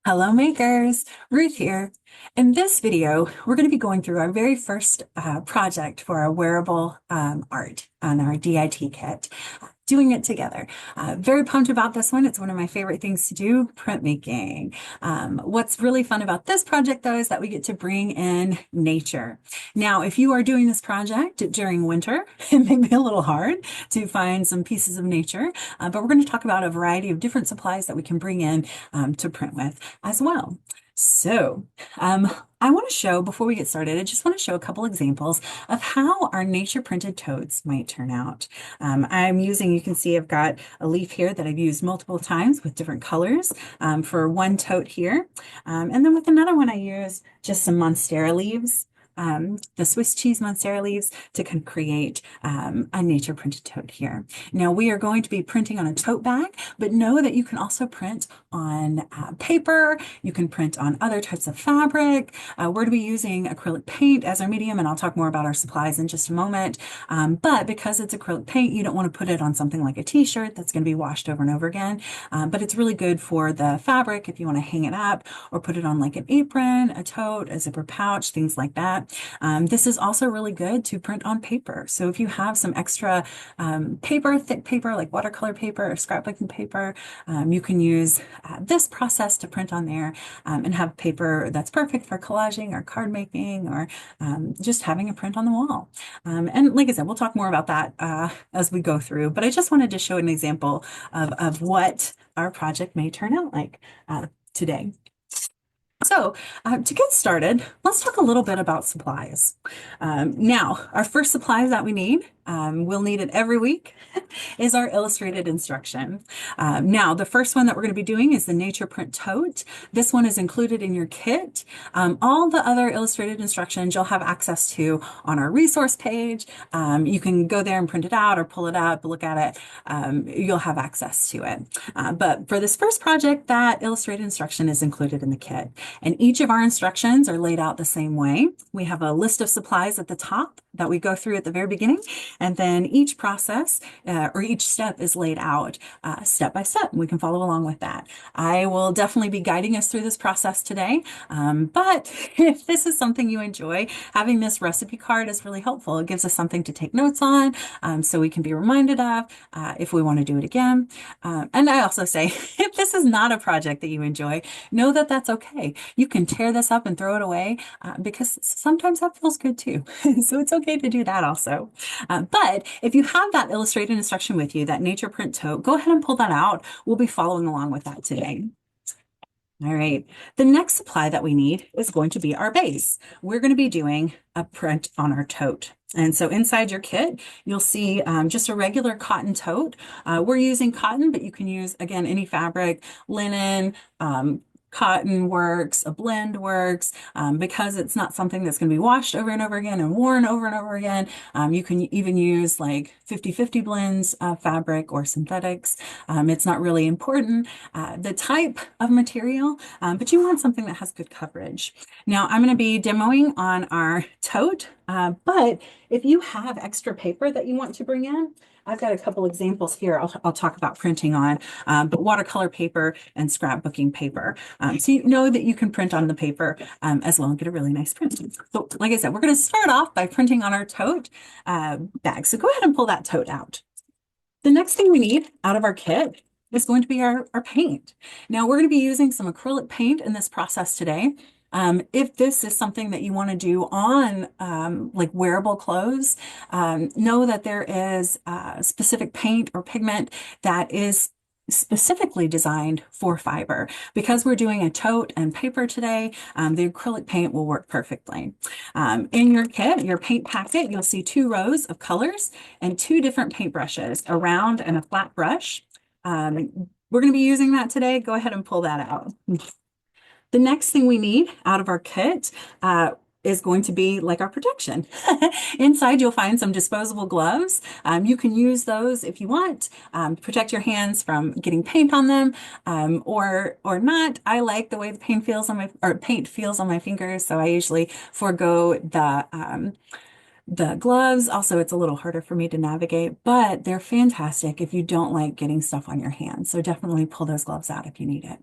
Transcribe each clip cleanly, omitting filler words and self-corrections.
Hello makers, Ruth here. In this video, we're going to be going through our very first project for our wearable art on our D.I.T kit, doing it together. Very pumped about this one. It's one of my favorite things to do, printmaking. What's really fun about this project though is that we get to bring in nature. Now, if you are doing this project during winter, it may be a little hard to find some pieces of nature, but we're going to talk about a variety of different supplies that we can bring in to print with as well. So, I want to show, before we get started, I just want to show a couple examples of how our nature printed totes might turn out. I'm using, you can see I've got a leaf here that I've used multiple times with different colors for one tote here. And then with another one, I use just some Monstera leaves. The Swiss cheese Monstera leaves to create a nature printed tote here. Now we are going to be printing on a tote bag, but know that you can also print on paper. You can print on other types of fabric. We're going to be using acrylic paint as our medium, and I'll talk more about our supplies in just a moment. But because it's acrylic paint, you don't want to put it on something like a t-shirt that's going to be washed over and over again. But it's really good for the fabric if you want to hang it up or put it on like an apron, a tote, a zipper pouch, things like that. This is also really good to print on paper. So if you have some extra paper, thick paper like watercolor paper or scrapbooking paper, you can use this process to print on there and have paper that's perfect for collaging or card making or just having a print on the wall. And like I said, we'll talk more about that as we go through, but I just wanted to show an example of what our project may turn out like today. So to get started, let's talk a little bit about supplies. Now, our first supplies that we need, we'll need it every week, is our illustrated instruction. Now, the first one that we're going to be doing is the Nature Print Tote. This one is included in your kit. All the other illustrated instructions you'll have access to on our resource page. You can go there and print it out or pull it up, look at it. You'll have access to it. But for this first project, that illustrated instruction is included in the kit. And each of our instructions are laid out the same way. We have a list of supplies at the top that we go through at the very beginning. And then each process or each step is laid out step by step. We can follow along with that. I will definitely be guiding us through this process today. But if this is something you enjoy, having this recipe card is really helpful. It gives us something to take notes on so we can be reminded of if we want to do it again. And I also say, if this is not a project that you enjoy, know that that's okay. You can tear this up and throw it away because sometimes that feels good too. So it's okay to do that also. But if you have that illustrated instruction with you, that nature print tote, go ahead and pull that out. We'll be following along with that today. All right. The next supply that we need is going to be our base. We're going to be doing a print on our tote. And so inside your kit, you'll see just a regular cotton tote. We're using cotton, but you can use, again, any fabric, linen, cotton works, a blend works, because it's not something that's going to be washed over and over again and worn over and over again. You can even use like 50-50 blends of fabric or synthetics. It's not really important, the type of material, but you want something that has good coverage. Now, I'm going to be demoing on our tote, but if you have extra paper that you want to bring in, I've got a couple examples here I'll talk about printing on, but watercolor paper and scrapbooking paper. So you know that you can print on the paper as well and get a really nice print. So like I said, we're going to start off by printing on our tote bag. So go ahead and pull that tote out. The next thing we need out of our kit is going to be our paint. Now we're going to be using some acrylic paint in this process today. If this is something that you want to do on like wearable clothes, know that there is specific paint or pigment that is specifically designed for fiber. Because we're doing a tote and paper today, the acrylic paint will work perfectly. In your kit, your paint packet, you'll see 2 rows of colors and 2 different paint brushes, a round and a flat brush. We're going to be using that today. Go ahead and pull that out. The next thing we need out of our kit is going to be like our protection. Inside, you'll find some disposable gloves. You can use those if you want, protect your hands from getting paint on them, or not. I like the way the paint feels on my fingers, so I usually forego the gloves. Also, it's a little harder for me to navigate, but they're fantastic if you don't like getting stuff on your hands. So definitely pull those gloves out if you need it.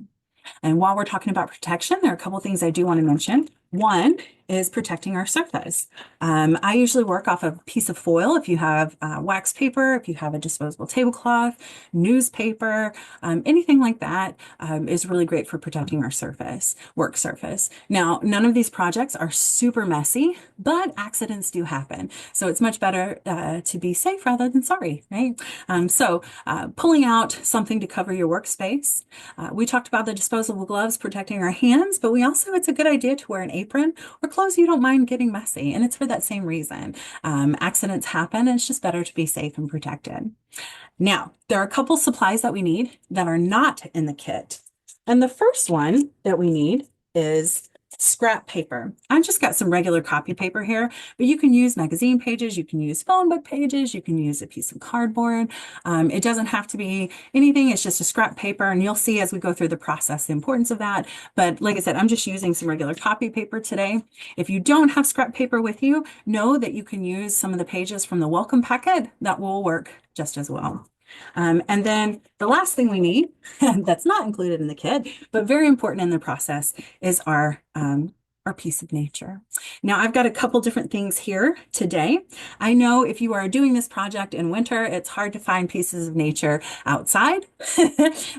And while we're talking about protection, there are a couple of things I do want to mention. One is protecting our surface. I usually work off a piece of foil. If you have wax paper, if you have a disposable tablecloth, newspaper, anything like that is really great for protecting our surface, work surface. Now, none of these projects are super messy, but accidents do happen. So it's much better to be safe rather than sorry, right? Pulling out something to cover your workspace. We talked about the disposable gloves protecting our hands, but it's a good idea to wear an apron or clothes you don't mind getting messy. And it's for that same reason. Accidents happen, and it's just better to be safe and protected. Now, there are a couple supplies that we need that are not in the kit. And the first one that we need is scrap paper. I've just got some regular copy paper here, but you can use magazine pages, you can use phone book pages, you can use a piece of cardboard. It doesn't have to be anything, it's just a scrap paper, and you'll see as we go through the process the importance of that. But like I said, I'm just using some regular copy paper today. If you don't have scrap paper with you, know that you can use some of the pages from the welcome packet. That will work just as well. And then the last thing we need, that's not included in the kit, but very important in the process, is our piece of nature. Now, I've got a couple different things here today. I know if you are doing this project in winter, it's hard to find pieces of nature outside,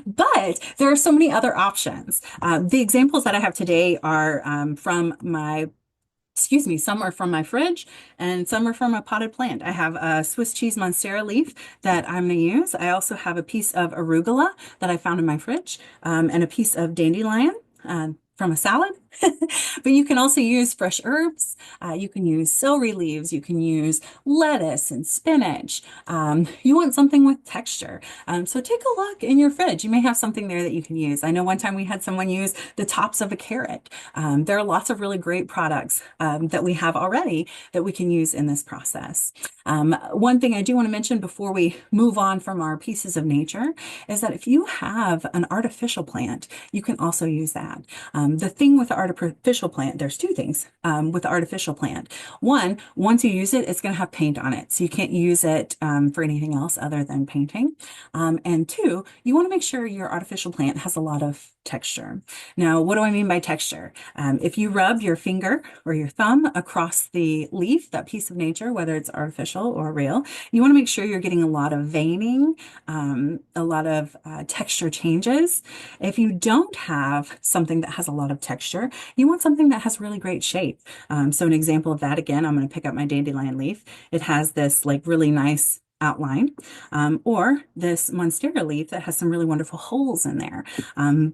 but there are so many other options. The examples that I have today are some are from my fridge and some are from a potted plant. I have a Swiss cheese monstera leaf that I'm going to use. I also have a piece of arugula that I found in my fridge, and a piece of dandelion from a salad. But you can also use fresh herbs. You can use celery leaves. You can use lettuce and spinach. You want something with texture. So take a look in your fridge. You may have something there that you can use. I know one time we had someone use the tops of a carrot. There are lots of really great products that we have already that we can use in this process. One thing I do want to mention before we move on from our pieces of nature is that if you have an artificial plant, you can also use that. The thing with the artificial plant, there's two things with the artificial plant. One, once you use it, it's going to have paint on it. So you can't use it for anything else other than painting. And two, you want to make sure your artificial plant has a lot of texture. Now, what do I mean by texture? If you rub your finger or your thumb across the leaf, that piece of nature, whether it's artificial or real, you want to make sure you're getting a lot of veining, a lot of texture changes. If you don't have something that has a lot of texture, you want something that has really great shape. So an example of that, again, I'm going to pick up my dandelion leaf. It has this like really nice outline, or this monstera leaf that has some really wonderful holes in there.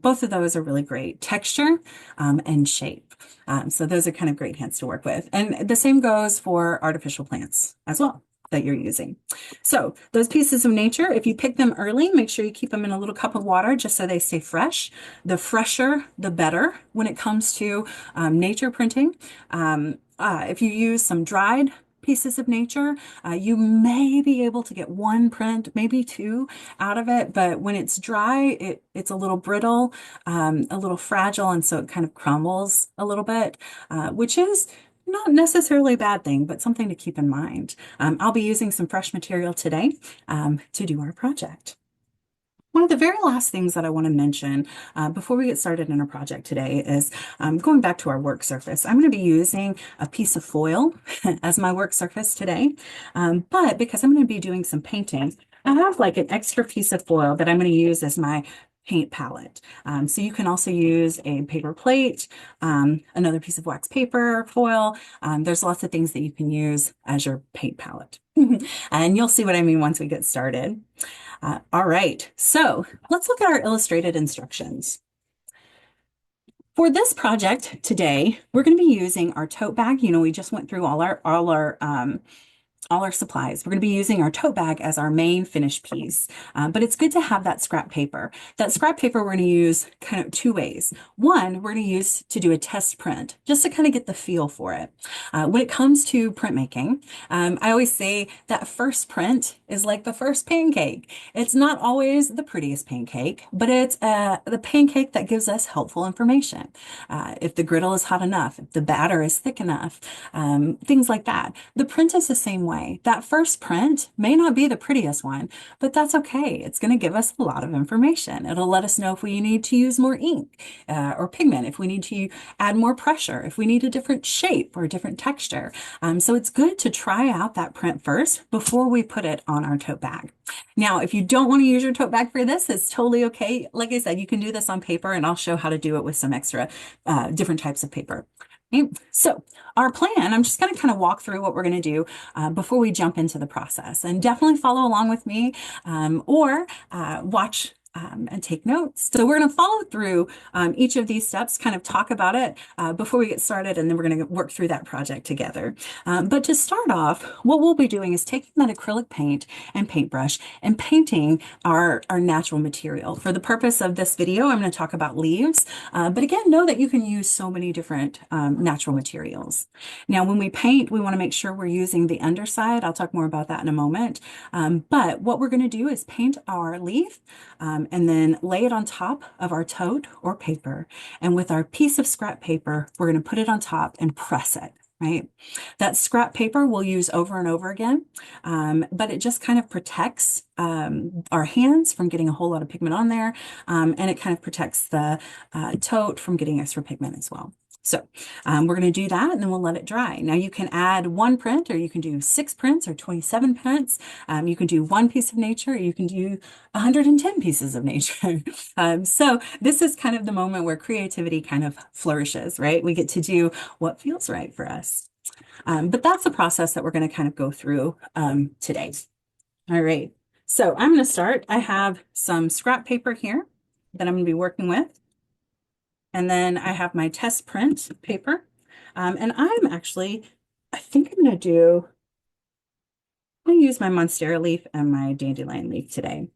Both of those are really great texture and shape. So those are kind of great hints to work with. And the same goes for artificial plants as well that you're using. So those pieces of nature, if you pick them early, make sure you keep them in a little cup of water just so they stay fresh. The fresher, the better when it comes to nature printing. If you use some dried pieces of nature, you may be able to get one print, maybe two out of it, but when it's dry, it's a little brittle, a little fragile, and so it kind of crumbles a little bit, which is not necessarily a bad thing, but something to keep in mind. I'll be using some fresh material today to do our project. One of the very last things that I want to mention before we get started in our project today is going back to our work surface. I'm going to be using a piece of foil as my work surface today, but because I'm going to be doing some painting, I have like an extra piece of foil that I'm going to use as my paint palette. So you can also use a paper plate, another piece of wax paper, foil. There's lots of things that you can use as your paint palette. And you'll see what I mean once we get started. All right, so let's look at our illustrated instructions. For this project today, we're going to be using our tote bag. You know, we just went through all our supplies. We're going to be using our tote bag as our main finished piece, but it's good to have that scrap paper. That scrap paper we're going to use kind of two ways. One, we're going to use to do a test print, just to kind of get the feel for it. When it comes to printmaking, I always say that first print is like the first pancake. It's not always the prettiest pancake, but it's the pancake that gives us helpful information. If the griddle is hot enough, if the batter is thick enough, things like that. The print is the same way. way. That first print may not be the prettiest one, but that's okay. It's going to give us a lot of information. It'll let us know if we need to use more ink or pigment, if we need to add more pressure, if we need a different shape or a different texture. So it's good to try out that print first before we put it on our tote bag. Now, if you don't want to use your tote bag for this, it's totally okay. Like I said, you can do this on paper, and I'll show how to do it with some extra different types of paper. Okay. So our plan, I'm just going to kind of walk through what we're going to do before we jump into the process, and definitely follow along with me or watch and take notes. So we're going to follow through each of these steps, kind of talk about it before we get started, and then we're going to work through that project together. But to start off, what we'll be doing is taking that acrylic paint and paintbrush and painting our natural material. For the purpose of this video, I'm going to talk about leaves, but again, know that you can use so many different natural materials. Now, when we paint, we want to make sure we're using the underside. I'll talk more about that in a moment. But what we're going to do is paint our leaf and then lay it on top of our tote or paper. And with our piece of scrap paper, we're going to put it on top and press it, right? That scrap paper we'll use over and over again, but it just kind of protects our hands from getting a whole lot of pigment on there, and it kind of protects the tote from getting extra pigment as well. So we're going to do that, and then we'll let it dry. Now you can add one print, or you can do 6 prints or 27 prints. You can do one piece of nature, or you can do 110 pieces of nature. So this is kind of the moment where creativity kind of flourishes, right? We get to do what feels right for us. But that's the process that we're going to kind of go through today. All right. So I'm going to start. I have some scrap paper here that I'm going to be working with. And then I have my test print paper. And I think I'm going to use my Monstera leaf and my dandelion leaf today.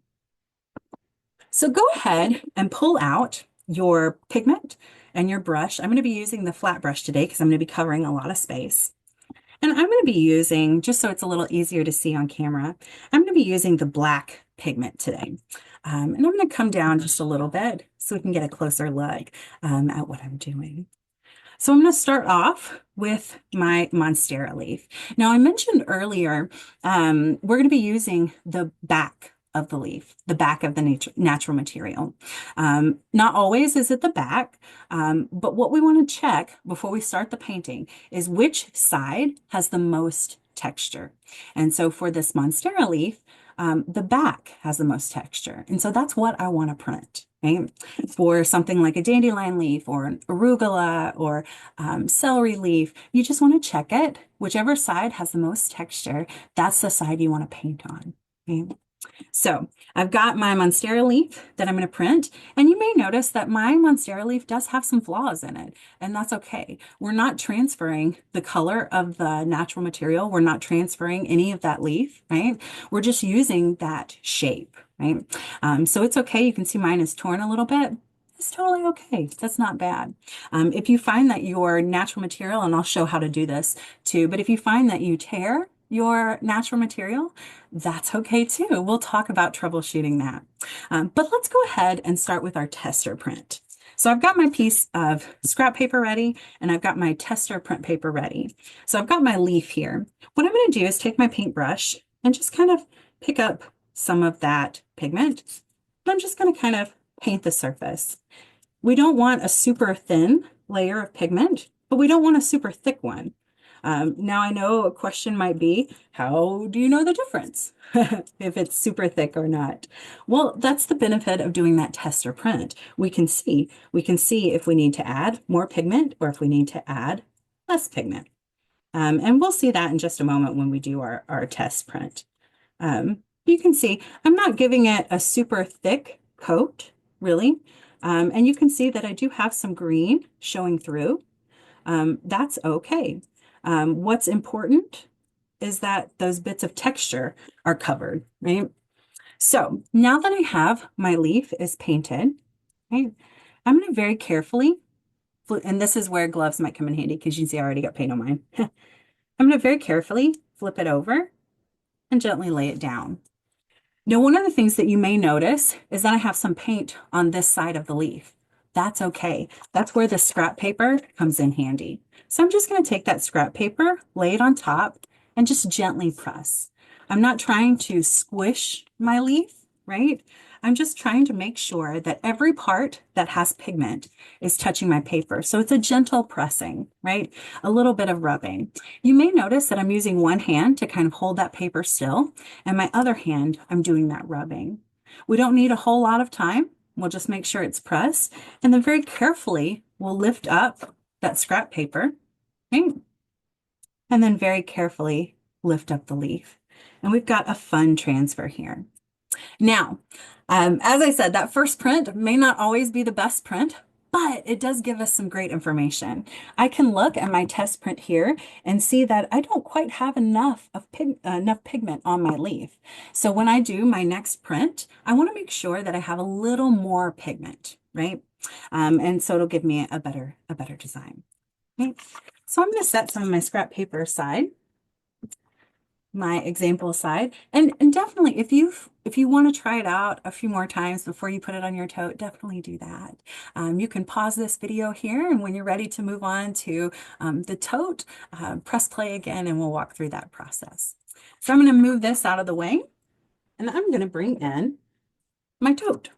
So go ahead and pull out your pigment and your brush. I'm going to be using the flat brush today because I'm going to be covering a lot of space. And I'm going to be using, just so it's a little easier to see on camera, I'm going to be using the black pigment today. And I'm going to come down just a little bit so we can get a closer look at what I'm doing. So I'm going to start off with my Monstera leaf. Now, I mentioned earlier, we're going to be using the back of the leaf, the back of the natural material. Not always is it the back, but what we want to check before we start the painting is which side has the most texture. And so for this Monstera leaf, the back has the most texture. And so that's what I want to print. Right? For something like a dandelion leaf or an arugula or celery leaf, you just want to check it. Whichever side has the most texture, that's the side you want to paint on. Okay? So I've got my Monstera leaf that I'm going to print, and you may notice that my Monstera leaf does have some flaws in it, and that's okay. We're not transferring the color of the natural material. We're not transferring any of that leaf, right? We're just using that shape, right? So it's okay. You can see mine is torn a little bit. It's totally okay. That's not bad. If you find that your natural material, and I'll show how to do this too, but if you find that you tear your natural material, that's okay too. We'll talk about troubleshooting that. But let's go ahead and start with our tester print. So I've got my piece of scrap paper ready, and I've got my tester print paper ready. So I've got my leaf here. What I'm going to do is take my paintbrush and just kind of pick up some of that pigment. And I'm just going to kind of paint the surface. We don't want a super thin layer of pigment, but we don't want a super thick one. Now I know a question might be, how do you know the difference if it's super thick or not? Well, that's the benefit of doing that tester print. We can see if we need to add more pigment or if we need to add less pigment. And we'll see that in just a moment when we do our test print. You can see I'm not giving it a super thick coat, really. And you can see that I do have some green showing through. That's okay. What's important is that those bits of texture are covered, right? So now that I have my leaf is painted, right, I'm going to very carefully, and this is where gloves might come in handy because you can see I already got paint on mine. I'm going to very carefully flip it over and gently lay it down. Now, one of the things that you may notice is that I have some paint on this side of the leaf. That's okay. That's where the scrap paper comes in handy. So I'm just going to take that scrap paper, lay it on top, and just gently press. I'm not trying to squish my leaf, right? I'm just trying to make sure that every part that has pigment is touching my paper. So it's a gentle pressing, right? A little bit of rubbing. You may notice that I'm using one hand to kind of hold that paper still, and my other hand, I'm doing that rubbing. We don't need a whole lot of time. We'll just make sure it's pressed, and then very carefully, we'll lift up that scrap paper, right? And then very carefully lift up the leaf. And we've got a fun transfer here. Now, as I said, that first print may not always be the best print, but it does give us some great information. I can look at my test print here and see that I don't quite have enough pigment on my leaf. So when I do my next print, I want to make sure that I have a little more pigment, right? And so it'll give me a better design. Okay. So I'm going to set some of my scrap paper aside, my example aside, and definitely if you want to try it out a few more times before you put it on your tote, definitely do that. You can pause this video here, and when you're ready to move on to the tote, press play again, and we'll walk through that process. So I'm going to move this out of the way, and I'm going to bring in my tote.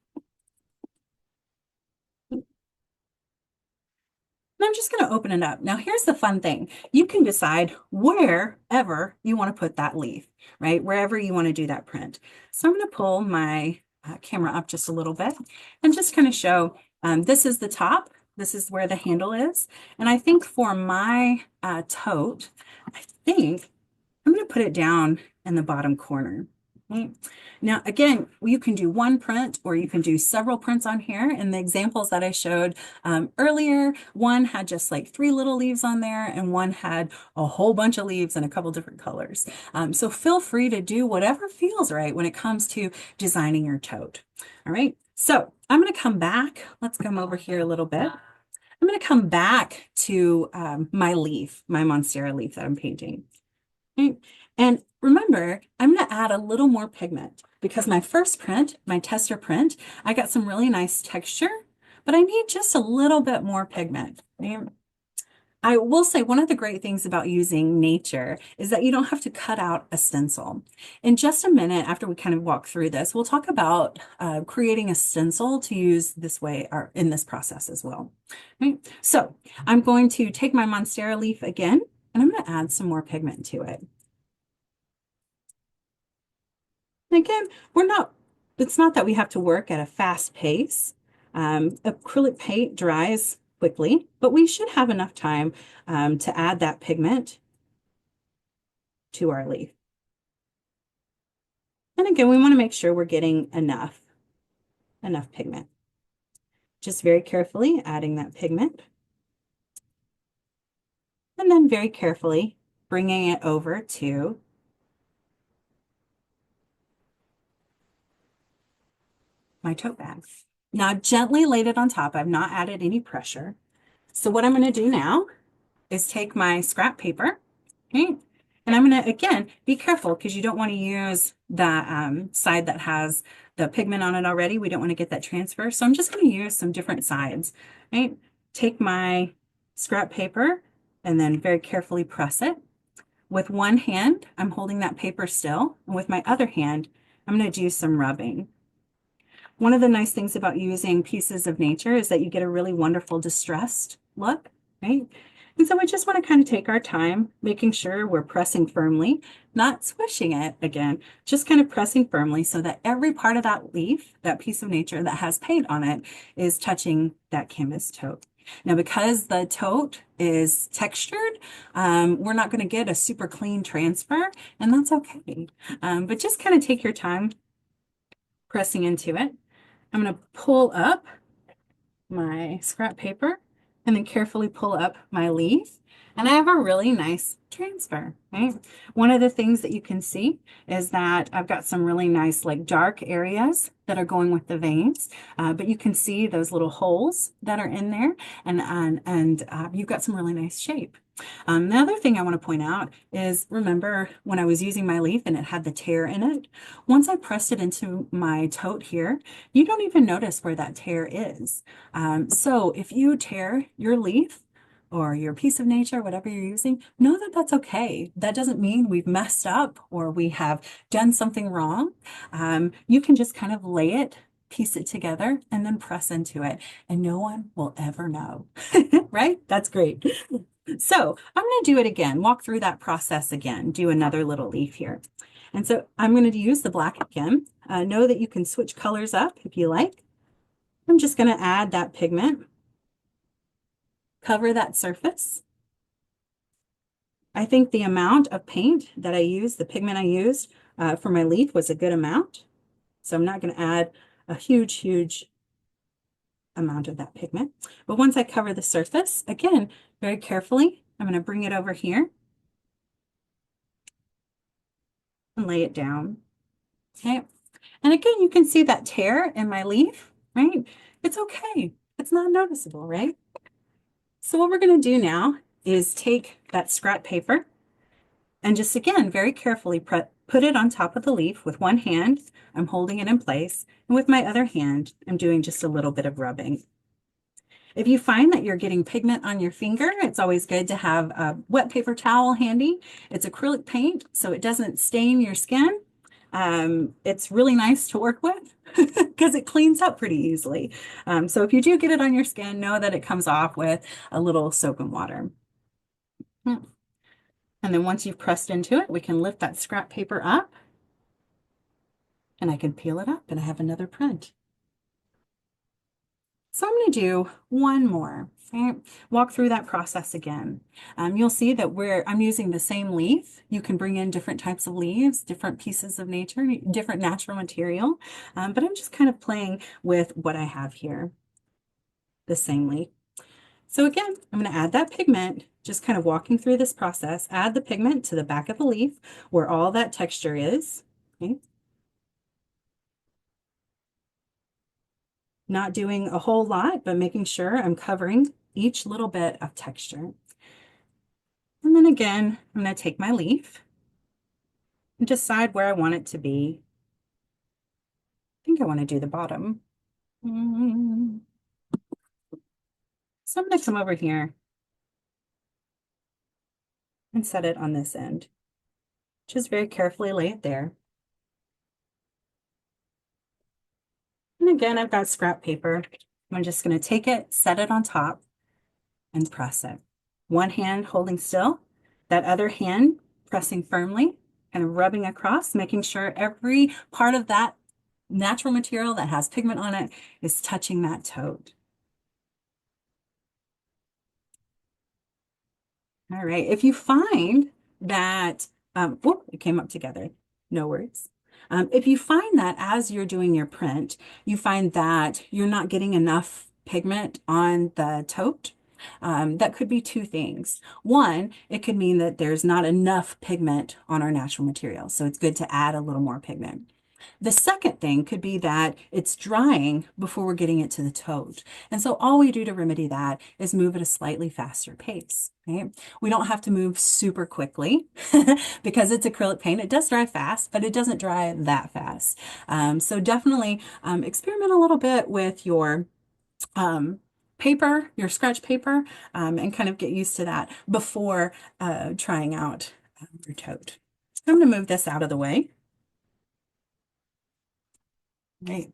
And I'm just going to open it up. Now, here's the fun thing. You can decide wherever you want to put that leaf, right? Wherever you want to do that print. So I'm going to pull my camera up just a little bit and just kind of show this is the top. This is where the handle is. And I think for my tote, I think I'm going to put it down in the bottom corner. Okay. Now, again, you can do one print or you can do several prints on here. In the examples that I showed earlier, one had just like 3 little leaves on there and one had a whole bunch of leaves in a couple different colors. So feel free to do whatever feels right when it comes to designing your tote. All right, so I'm going to come back. Let's come over here a little bit. I'm going to come back to my leaf, my Monstera leaf that I'm painting. Okay. And remember, I'm going to add a little more pigment because my first print, my tester print, I got some really nice texture, but I need just a little bit more pigment. Okay. I will say one of the great things about using nature is that you don't have to cut out a stencil. In just a minute, after we kind of walk through this, we'll talk about creating a stencil to use this way or in this process as well. Okay. So I'm going to take my Monstera leaf again, and I'm going to add some more pigment to it. And again, it's not that we have to work at a fast pace. Acrylic paint dries quickly, but we should have enough time to add that pigment to our leaf. And again, we want to make sure we're getting enough pigment. Just very carefully adding that pigment. And then very carefully bringing it over to my tote bag. Now I've gently laid it on top. I've not added any pressure. So what I'm going to do now is take my scrap paper, okay? And I'm going to, again, be careful because you don't want to use the side that has the pigment on it already. We don't want to get that transfer. So I'm just going to use some different sides, right? Take my scrap paper and then very carefully press it. With one hand, I'm holding that paper still. And with my other hand, I'm going to do some rubbing. One of the nice things about using pieces of nature is that you get a really wonderful distressed look, right? And so we just want to kind of take our time, making sure we're pressing firmly, not squishing it again, just kind of pressing firmly so that every part of that leaf, that piece of nature that has paint on it, is touching that canvas tote. Now, because the tote is textured, we're not going to get a super clean transfer, and that's okay. But just kind of take your time pressing into it. I'm going to pull up my scrap paper and then carefully pull up my leaf. And I have a really nice transfer, right? One of the things that you can see is that I've got some really nice like dark areas that are going with the veins, but you can see those little holes that are in there and you've got some really nice shape. The other thing I want to point out is, remember when I was using my leaf and it had the tear in it? Once I pressed it into my tote here, you don't even notice where that tear is. So if you tear your leaf, or your piece of nature, whatever you're using, know that that's okay. That doesn't mean we've messed up or we have done something wrong. You can just kind of lay it, piece it together, and then press into it, and no one will ever know, right? That's great. So I'm going to do it again, walk through that process again, do another little leaf here. And so I'm going to use the black again. Know that you can switch colors up if you like. I'm just going to add that pigment, cover that surface. I think the amount of paint that I used, the pigment I used for my leaf was a good amount. So I'm not going to add a huge amount of that pigment. But once I cover the surface, again, very carefully, I'm going to bring it over here and lay it down. Okay. And again, you can see that tear in my leaf, right? It's okay. It's not noticeable, right? So what we're going to do now is take that scrap paper and just again, very carefully put it on top of the leaf with one hand. I'm holding it in place. And with my other hand, I'm doing just a little bit of rubbing. If you find that you're getting pigment on your finger, it's always good to have a wet paper towel handy. It's acrylic paint, so it doesn't stain your skin. It's really nice to work with because it cleans up pretty easily. So if you do get it on your skin, know that it comes off with a little soap and water. And then once you've pressed into it, we can lift that scrap paper up and I can peel it up and I have another print. So I'm going to do one more, right? Walk through that process again. You'll see that I'm using the same leaf. You can bring in different types of leaves, different pieces of nature, different natural material, but I'm just kind of playing with what I have here, the same leaf. So again, I'm going to add that pigment, just kind of walking through this process, add the pigment to the back of the leaf where all that texture is. Okay. Not doing a whole lot, but making sure I'm covering each little bit of texture. And then again, I'm going to take my leaf and decide where I want it to be. I think I want to do the bottom. So I'm going to come over here and set it on this end. Just very carefully lay it there. And again, I've got scrap paper. I'm just going to take it, set it on top, and press it. One hand holding still, that other hand pressing firmly, kind of rubbing across, making sure every part of that natural material that has pigment on it is touching that toad. All right, if you find that, it came up together, no worries. If you find that as you're doing your print, you find that you're not getting enough pigment on the tote, that could be two things. One, it could mean that there's not enough pigment on our natural material, so it's good to add a little more pigment. The second thing could be that it's drying before we're getting it to the toad. And so all we do to remedy that is move at a slightly faster pace, right? We don't have to move super quickly because it's acrylic paint. It does dry fast, but it doesn't dry that fast. So definitely experiment a little bit with your paper, your scratch paper, and kind of get used to that before trying out your toad. I'm going to move this out of the way. Right.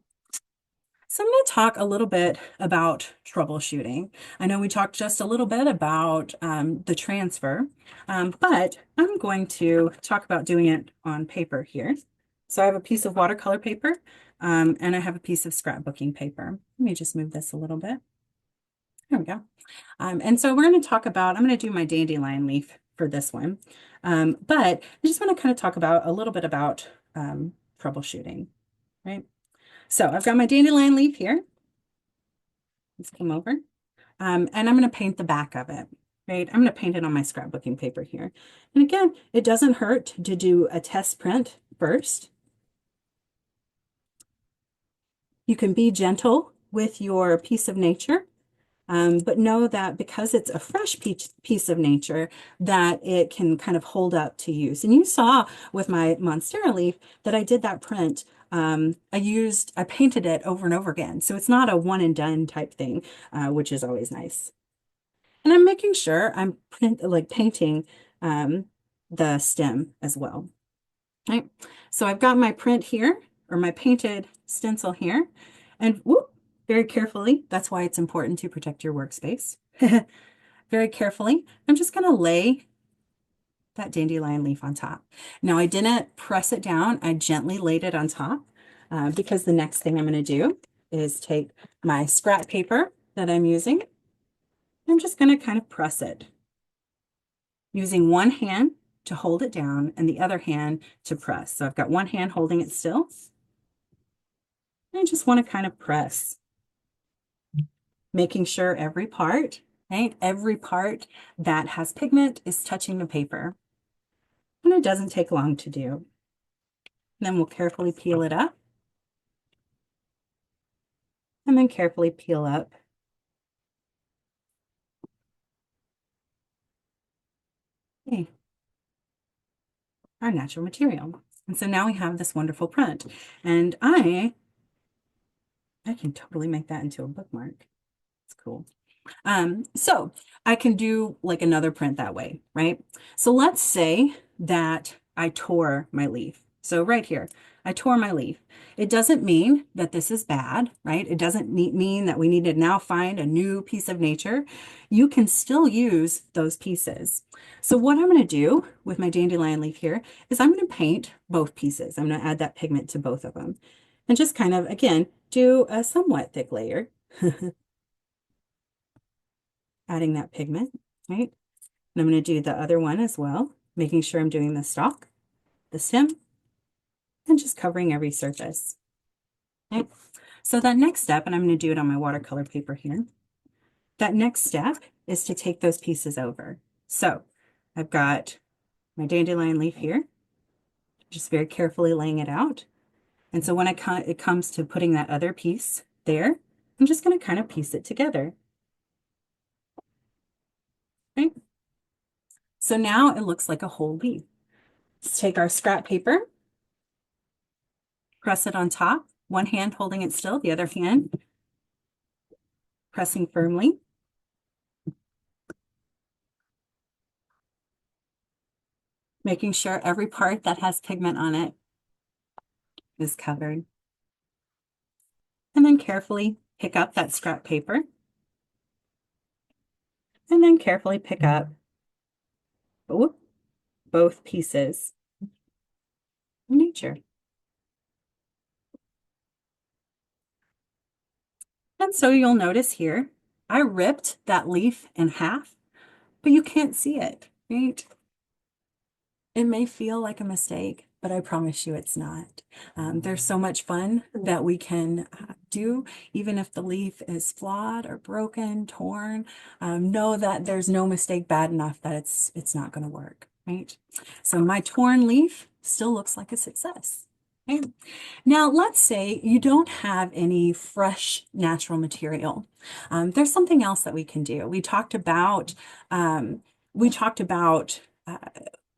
So I'm going to talk a little bit about troubleshooting. I know we talked just a little bit about the transfer, but I'm going to talk about doing it on paper here. So I have a piece of watercolor paper and I have a piece of scrapbooking paper. Let me just move this a little bit. There we go. And so we're going to talk about, I'm going to do my dandelion leaf for this one, but I just want to kind of talk about a little bit about troubleshooting, right? So I've got my dandelion leaf here. Let's come over. And I'm going to paint the back of it, right? I'm going to paint it on my scrapbooking paper here. And again, it doesn't hurt to do a test print first. You can be gentle with your piece of nature, but know that because it's a fresh piece of nature, that it can kind of hold up to use. And you saw with my Monstera leaf that I did that print. I painted it over and over again. So it's not a one and done type thing, which is always nice. And I'm making sure I'm painting um, the stem as well. Right. So I've got my print here, or my painted stencil here, and whoop, very carefully, that's why it's important to protect your workspace. Very carefully, I'm just going to lay that dandelion leaf on top. Now I didn't press it down, I gently laid it on top because the next thing I'm going to do is take my scrap paper that I'm using. I'm just going to kind of press it using one hand to hold it down and the other hand to press. So I've got one hand holding it still. I just want to kind of press, making sure every part, right? Every part that has pigment is touching the paper. And it doesn't take long to do. Then we'll carefully peel it up. And then carefully peel up. Okay, our natural material. And so now we have this wonderful print. And I can totally make that into a bookmark. It's cool. So I can do like another print that way, right? So let's say that I tore my leaf. So right here, I tore my leaf. It doesn't mean that this is bad, right? It doesn't mean that we need to now find a new piece of nature. You can still use those pieces. So what I'm going to do with my dandelion leaf here is I'm going to paint both pieces. I'm going to add that pigment to both of them and just kind of, again, do a somewhat thick layer. Adding that pigment, right? And I'm going to do the other one as well, making sure I'm doing the stalk, the stem, and just covering every surface. Okay. So that next step, and I'm going to do it on my watercolor paper here, that next step is to take those pieces over. So I've got my dandelion leaf here, just very carefully laying it out. And so when it comes to putting that other piece there, I'm just going to kind of piece it together. Right? So now it looks like a whole leaf. Let's take our scrap paper, press it on top, one hand holding it still, the other hand pressing firmly. Making sure every part that has pigment on it is covered. And then carefully pick up that scrap paper. And then carefully pick up both pieces of nature. And so you'll notice here, I ripped that leaf in half, but you can't see it, right? It may feel like a mistake, but I promise you it's not. There's so much fun that we can do, even if the leaf is flawed or broken, torn. Know that there's no mistake bad enough that it's not going to work, right? So my torn leaf still looks like a success. Okay. Now, let's say you don't have any fresh natural material. There's something else that we can do. We talked about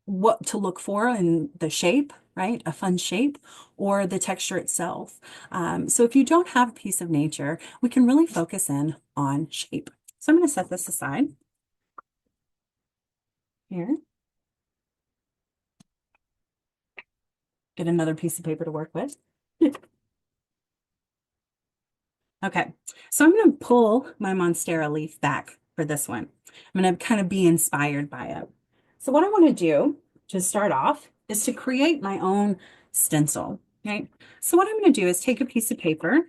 what to look for in the shape, right? A fun shape or the texture itself. So if you don't have a piece of nature, we can really focus in on shape. So I'm going to set this aside here. Get another piece of paper to work with. Okay, so I'm going to pull my Monstera leaf back for this one. I'm going to kind of be inspired by it. So what I want to do to start off is to create my own stencil, right? So what I'm going to do is take a piece of paper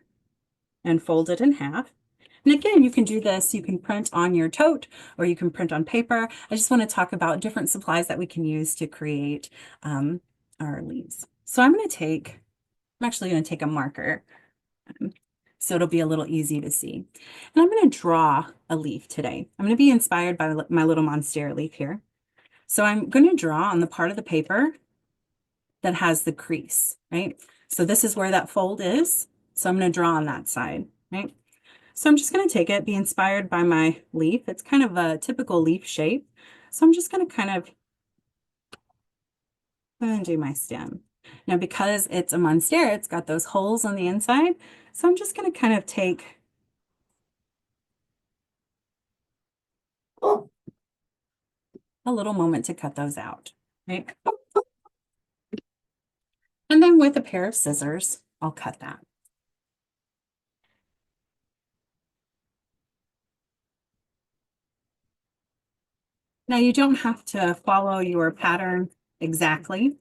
and fold it in half. And again, you can do this, you can print on your tote or you can print on paper. I just want to talk about different supplies that we can use to create our leaves. So I'm actually going to take a marker. So it'll be a little easy to see. And I'm going to draw a leaf today. I'm going to be inspired by my little Monstera leaf here. So I'm going to draw on the part of the paper that has the crease, right? So this is where that fold is. So I'm going to draw on that side, right? So I'm just going to take it, be inspired by my leaf. It's kind of a typical leaf shape. So I'm just going to kind of do my stem. Now, because it's a Monstera, it's got those holes on the inside. So I'm just going to kind of take a little moment to cut those out, right? And then with a pair of scissors, I'll cut that. Now you don't have to follow your pattern exactly.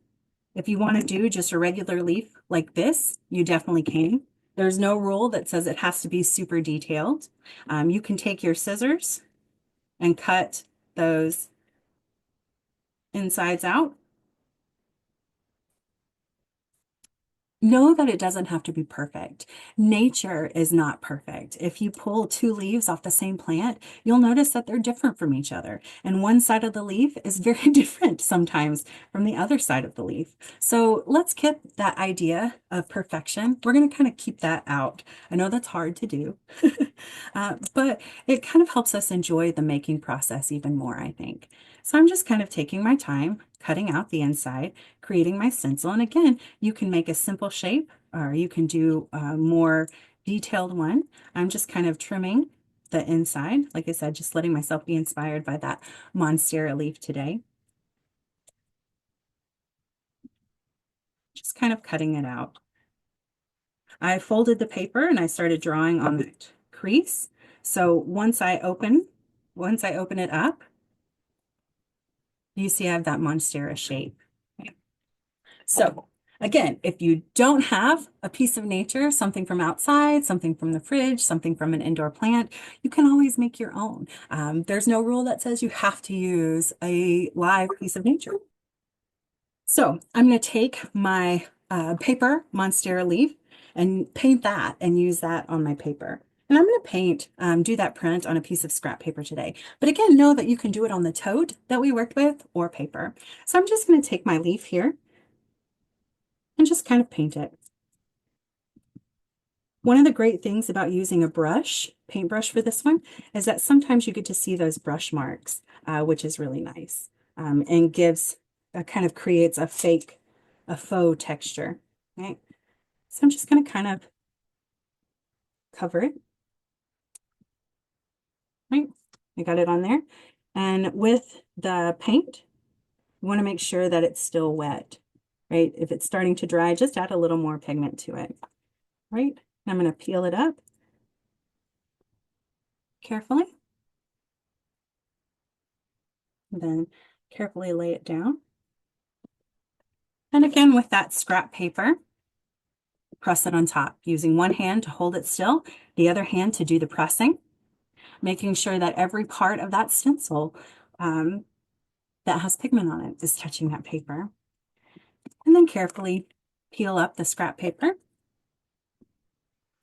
If you want to do just a regular leaf like this, you definitely can. There's no rule that says it has to be super detailed. You can take your scissors and cut those insides out. Know that it doesn't have to be perfect. Nature is not perfect. If you pull two leaves off the same plant, you'll notice that they're different from each other. And one side of the leaf is very different sometimes from the other side of the leaf. So let's get that idea of perfection. We're going to kind of keep that out. I know that's hard to do, but it kind of helps us enjoy the making process even more, I think. So I'm just kind of taking my time, cutting out the inside, creating my stencil. And again, you can make a simple shape or you can do a more detailed one. I'm just kind of trimming the inside. Like I said, just letting myself be inspired by that Monstera leaf today. Just kind of cutting it out. I folded the paper and I started drawing on that crease. So once I open it up, you see I have that Monstera shape. So again, if you don't have a piece of nature, something from outside, something from the fridge, something from an indoor plant, you can always make your own. There's no rule that says you have to use a live piece of nature. So I'm going to take my paper Monstera leaf and paint that and use that on my paper. And I'm going to paint, do that print on a piece of scrap paper today. But again, know that you can do it on the tote that we worked with or paper. So I'm just going to take my leaf here and just kind of paint it. One of the great things about using a brush, paintbrush for this one, is that sometimes you get to see those brush marks, which is really nice, and gives, kind of creates a faux texture, right? So I'm just going to kind of cover it, right? I got it on there. And with the paint, you want to make sure that it's still wet, right? If it's starting to dry, just add a little more pigment to it, right? I'm going to peel it up carefully. And then carefully lay it down. And again, with that scrap paper, press it on top, using one hand to hold it still, the other hand to do the pressing, making sure that every part of that stencil that has pigment on it is touching that paper. And then carefully peel up the scrap paper,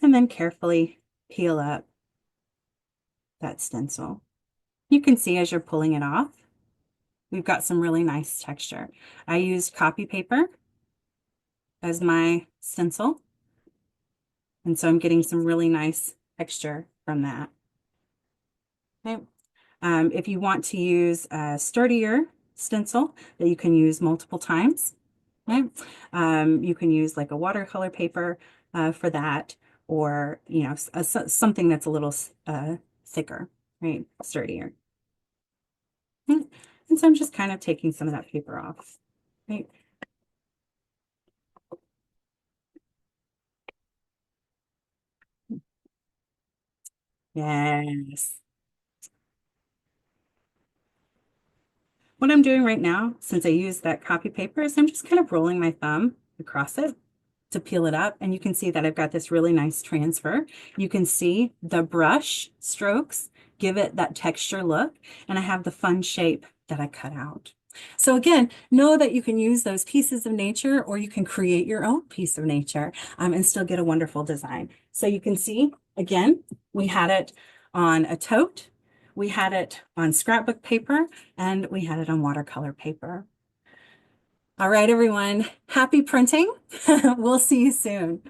and then carefully peel up that stencil. You can see as you're pulling it off, we've got some really nice texture. I used copy paper as my stencil, and so I'm getting some really nice texture from that. Okay. If you want to use a sturdier stencil that you can use multiple times, okay? You can use like a watercolor paper for that, or something that's a little thicker, right? Sturdier. Okay. And so I'm just kind of taking some of that paper off, right? Yes. What I'm doing right now, since I used that copy paper, is I'm just kind of rolling my thumb across it to peel it up. And you can see that I've got this really nice transfer. You can see the brush strokes give it that texture look, and I have the fun shape that I cut out. So again, know that you can use those pieces of nature, or you can create your own piece of nature and still get a wonderful design. So you can see, again, we had it on a tote, we had it on scrapbook paper, and we had it on watercolor paper. All right, everyone, happy printing. We'll see you soon.